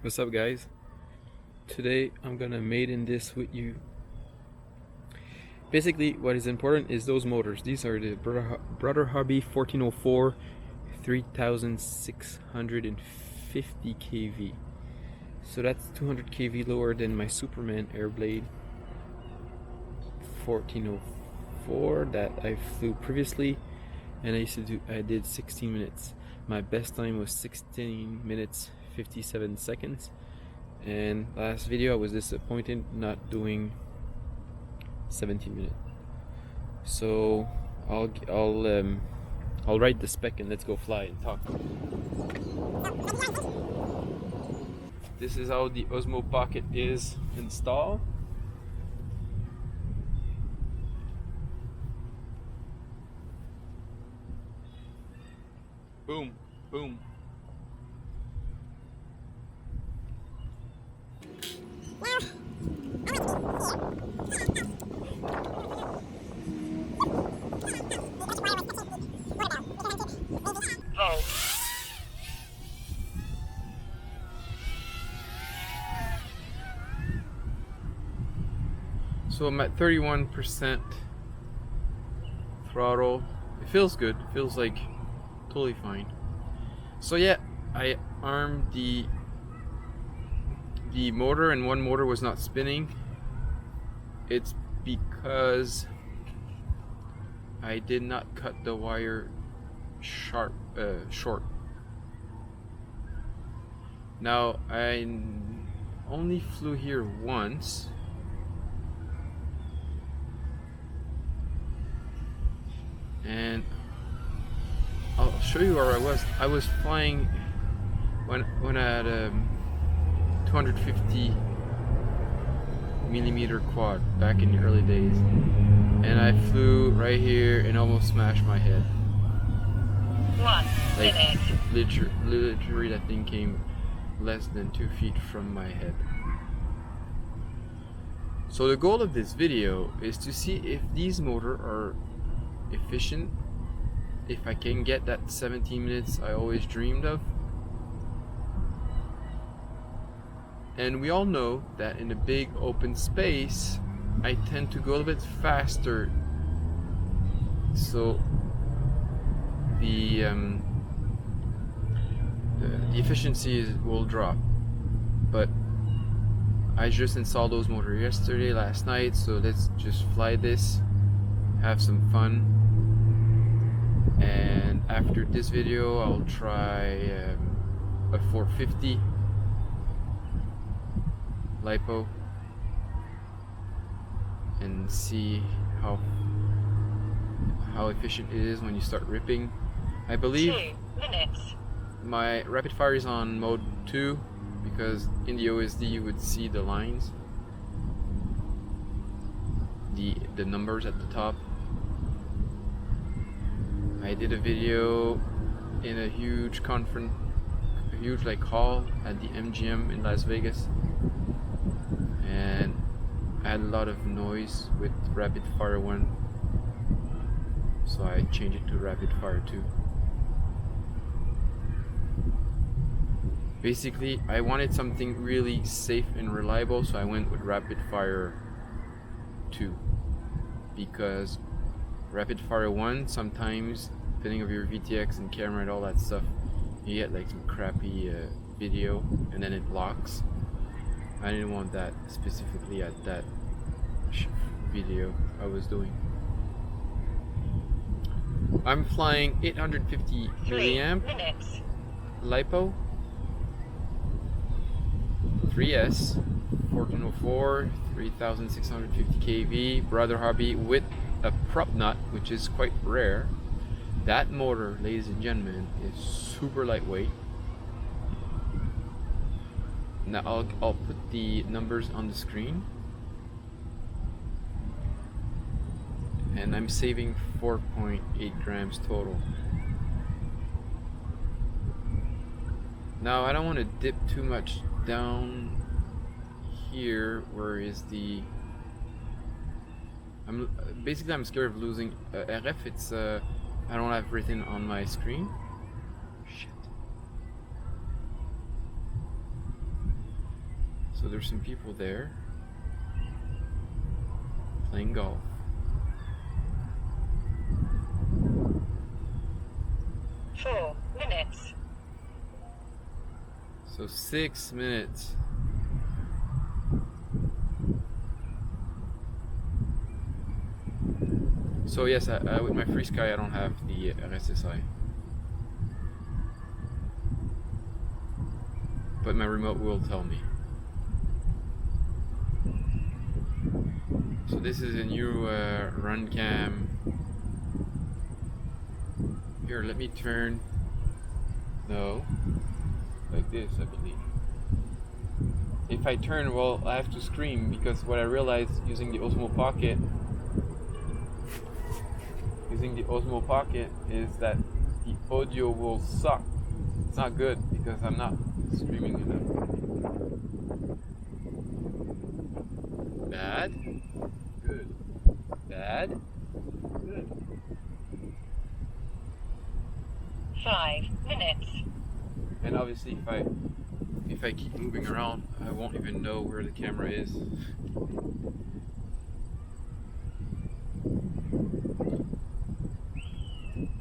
What's up, guys? Today I'm gonna maiden this with you. Basically, what is important is those motors. These are the Brother Hobby 1404 3650 kV. So that's 200 kV lower than my Superman Airblade 1404 that I flew previously, and I did 16 minutes. My best time was 16 minutes 57 seconds, and last video I was disappointed not doing 17 minutes. So I'll write the spec and let's go fly and talk. This is how the Osmo Pocket is installed. Boom, boom. So I'm at 31% throttle. It feels good. It feels like totally fine. So yeah, I armed the motor, and one motor was not spinning. It's because I did not cut the wire short. Now I only flew here once, and I'll show you where I was. I was flying when I had 250 millimeter quad back in the early days, and I flew right here and almost smashed my head. Literally that thing came less than 2 feet from my head. So the goal of this video is to see if these motors are efficient, if I can get that 17 minutes I always dreamed of. And we all know that in a big open space I tend to go a little bit faster, so the efficiency will drop. But I just installed those motors last night, so let's just fly this, have some fun. And after this video I'll try a 450 lipo and see how efficient it is when you start ripping. I believe 2 minutes. My rapid fire is on mode 2 because in the OSD you would see the lines, the numbers at the top. I did a video in a huge conference, a huge hall at the MGM in Las Vegas, and I had a lot of noise with rapid fire 1, so I changed it to rapid fire 2. Basically, I wanted something really safe and reliable, so I went with rapid fire 2, because rapid fire 1, sometimes depending on your VTX and camera and all that stuff, you get some crappy video and then it blocks. I didn't want that specifically at that video I was doing. I'm flying 850 milliamp lipo 3S 1404 3650 kV Brother Hobby with a prop nut, which is quite rare. That motor, ladies and gentlemen, is super lightweight. Now I'll put the numbers on the screen, and I'm saving 4.8 grams total. Now I don't want to dip too much down here. Where is the I'm scared of losing RF. It's I don't have everything on my screen. Shit. So there's some people there playing golf. Four minutes. So 6 minutes. So yes, with my Free Sky I don't have the RSSI. But my remote will tell me. So this is a new run cam. Here, let me turn. No, like this, I believe. If I turn, well, I have to scream because what I realized using the Osmo Pocket, is that the audio will suck. It's not good because I'm not screaming enough. Bad. Good. Bad. Good. 5 minutes. And obviously, if I keep moving around, I won't even know where the camera is.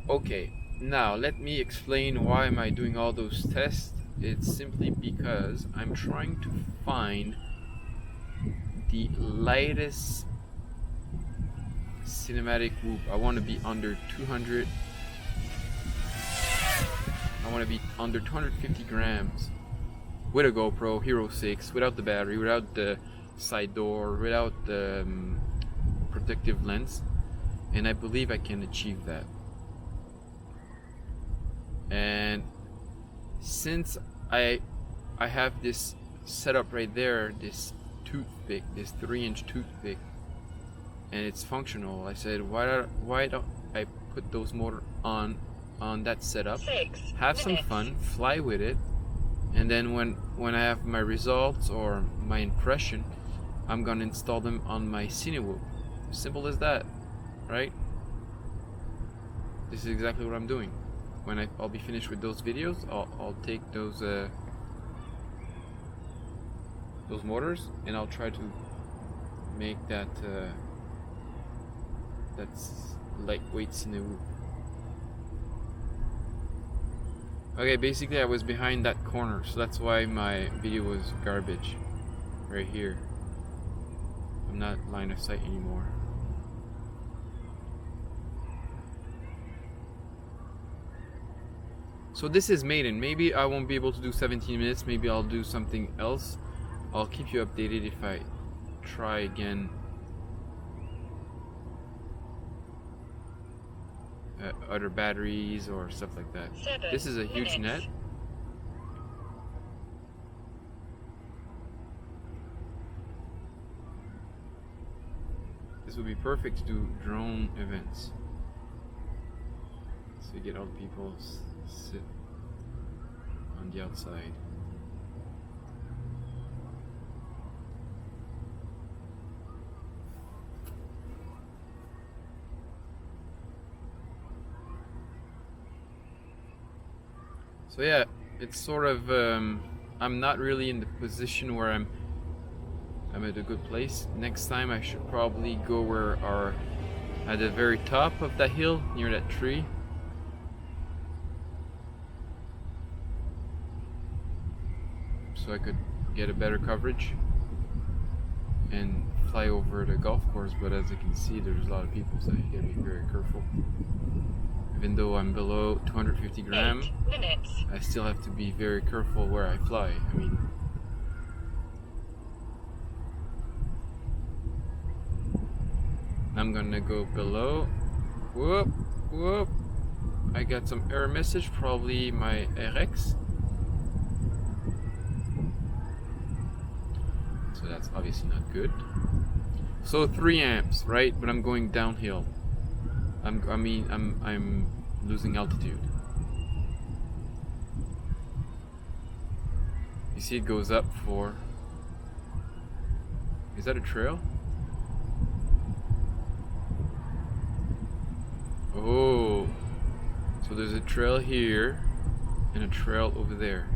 Okay, now let me explain why am I doing all those tests. It's simply because I'm trying to find the lightest cinematic whoop. I want to be under 200. I want to be under 250 grams with a GoPro Hero 6, without the battery, without the side door, without the protective lens, and I believe I can achieve that. And since I have this setup right there, this toothpick, this 3-inch toothpick, and it's functional, I said, why don't I put those motor on that setup, have some fun, fly with it, and then when I have my results or my impression, I'm gonna install them on my Cinewhoop. Simple as that, right? This is exactly what I'm doing. When I'll be finished with those videos, I'll take those motors and I'll try to make that that's lightweight Cinewhoop. Okay, basically I was behind that corner, so that's why my video was garbage. Right here. I'm not line of sight anymore. So this is maiden. Maybe I won't be able to do 17 minutes, maybe I'll do something else. I'll keep you updated if I try again. Other batteries or stuff like that. This is a huge net. This would be perfect to do drone events. So you get all the people sit on the outside. So yeah, it's sort of I'm not really in the position where I'm at a good place. Next time I should probably go where are at the very top of that hill near that tree. So I could get a better coverage and fly over the golf course, but as you can see there's a lot of people, so you gotta be very careful. Even though I'm below 250 grams, I still have to be very careful where I fly. I mean, I'm gonna go below. Whoop, whoop. I got some error message, probably my RX. So that's obviously not good. So 3 amps, right? But I'm going downhill. I'm losing altitude. You see it goes up for... Is that a trail? Oh, so there's a trail here and a trail over there.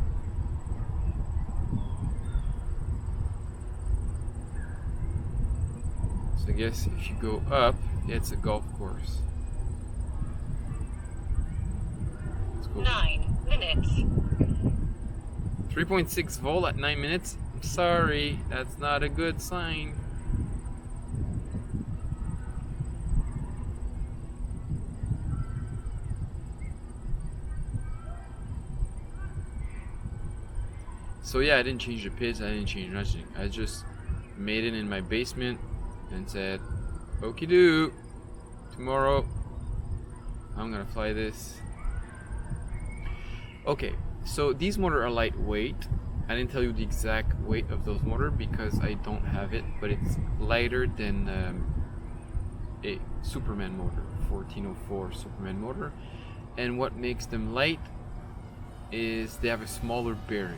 So I guess if you go up, it's a golf course. Let's go. 9 minutes. 3.6 volt at 9 minutes. I'm sorry, that's not a good sign. So yeah, I didn't change the pits, I didn't change nothing. I just made it in my basement and said, okie doo, tomorrow I'm gonna fly this. Okay, so these motors are lightweight. I didn't tell you the exact weight of those motors because I don't have it, but it's lighter than a Superman motor, 1404 Superman motor. And what makes them light is they have a smaller bearing.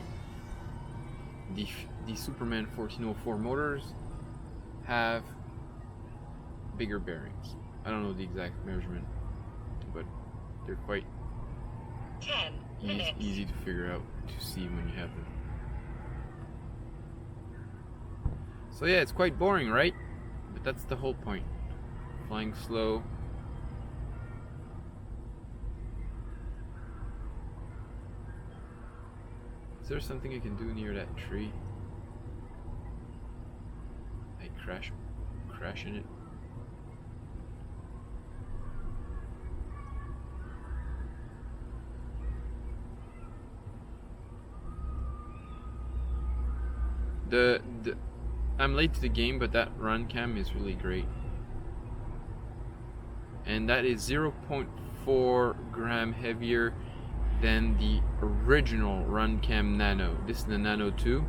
The Superman 1404 motors have bigger bearings. I don't know the exact measurement, but they're quite 10 minutes. easy to figure out to see when you have them. So yeah, it's quite boring, right? But that's the whole point. Flying slow. Is there something I can do near that tree? I crash in it. I'm late to the game, but that run cam is really great. And that is 0.4 gram heavier than the original run cam Nano. This is the Nano 2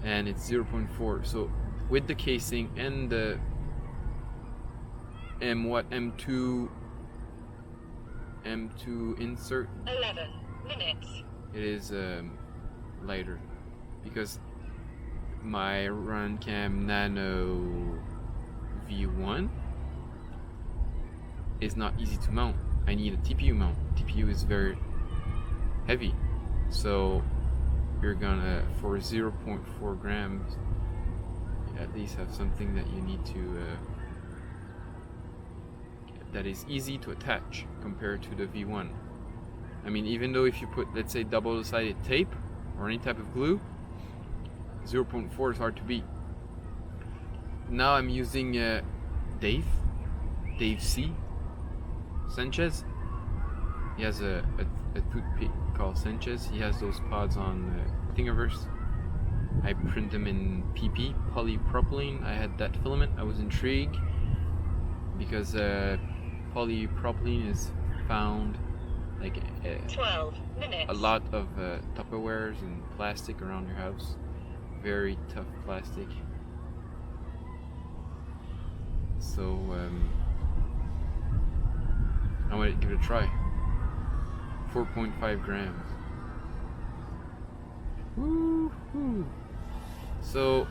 and it's 0.4. So with the casing and the M2 insert, 11 minutes. it is lighter because my run cam Nano V1 is not easy to mount. I need a TPU mount. TPU is very heavy, so you're gonna, for 0.4 grams, at least have something that you need to that is easy to attach compared to the V1. I mean, even though if you put, let's say, double-sided tape or any type of glue, 0.4 is hard to beat. Now I'm using Dave C. Sanchez. He has a toothpick called Sanchez. He has those pods on Thingiverse. I print them in PP, polypropylene. I had that filament. I was intrigued because polypropylene is found like 12 minutes. a lot of Tupperwares and plastic around your house. Very tough plastic. So I want to give it a try. 4.5 grams. Woo-hoo. So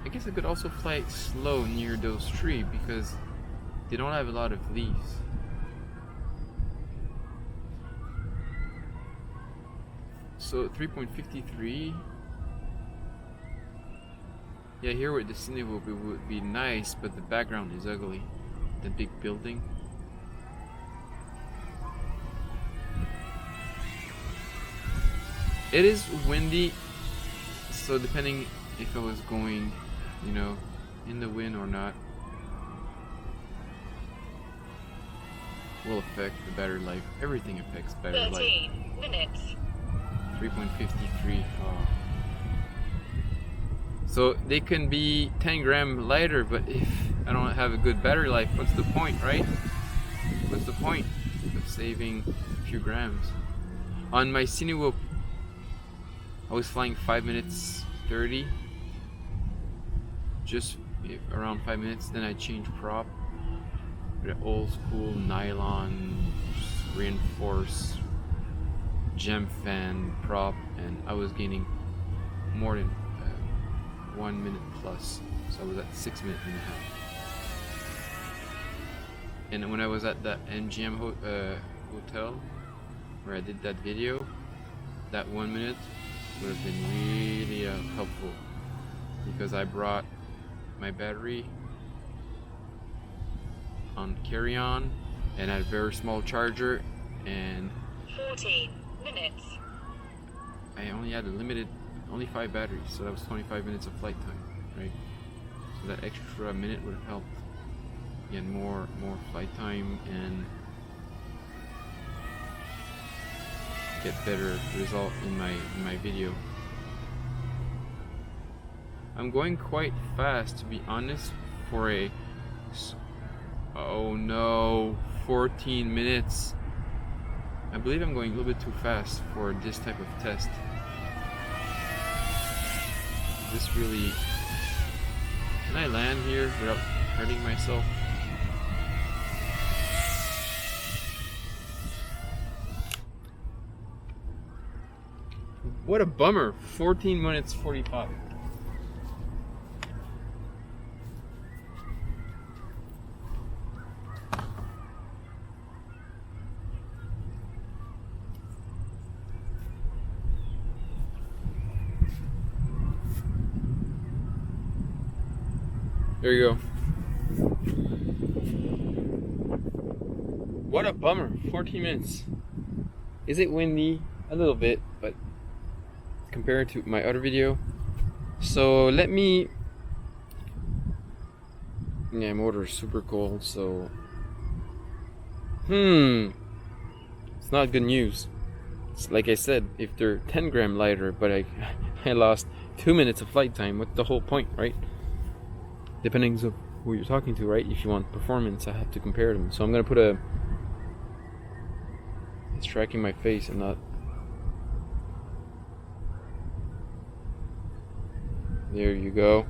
I guess I could also fly slow near those trees because they don't have a lot of leaves. So 3.53. Yeah, here where the cine would be nice, but the background is ugly. The big building. It is windy, so depending if I was going, you know, in the wind or not, will affect the battery life. Everything affects battery life. 13 minutes. 3.53. Oh. So they can be 10 grams lighter, but if I don't have a good battery life, what's the point, right? What's the point of saving a few grams? On my Cinewoop, I was flying 5 minutes 30, just around 5 minutes. Then I changed prop with an old school nylon reinforced gemfan prop, and I was gaining more than 1 minute plus. So I was at 6 minutes and a half. And when I was at that MGM hotel where I did that video, that 1 minute would have been really helpful because I brought my battery on carry-on, and I had a very small charger, and 14 minutes. I only had only 5 batteries, so that was 25 minutes of flight time, right? So that extra minute would have helped get more flight time and get better result in my video. I'm going quite fast, to be honest, for a, oh no, 14 minutes. I believe I'm going a little bit too fast for this type of test. This really, can I land here without hurting myself? What a bummer, 14 minutes 45. There you go. What a bummer, 14 minutes. Is it windy? A little bit, but compared to my other video. So let me, yeah, motor is super cold, so it's not good news. It's like I said, if they're 10 gram lighter, but I lost 2 minutes of flight time, what's the whole point, right? Depending on who you're talking to, right? If you want performance, I have to compare them. So I'm gonna put it's tracking my face and not. There you go.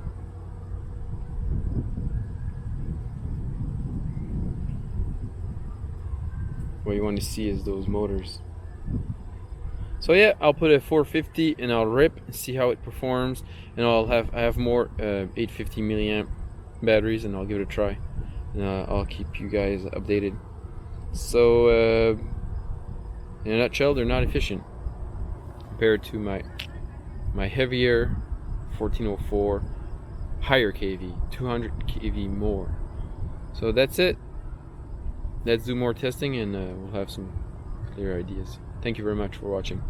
What you want to see is those motors. So yeah, I'll put a 450 and I'll rip and see how it performs, and I have more 850 milliamp batteries, and I'll give it a try, and I'll keep you guys updated. So in a nutshell, they're not efficient compared to my heavier 1404 higher kV, 200 kV more. So that's it. Let's do more testing, and we'll have some clear ideas. Thank you very much for watching.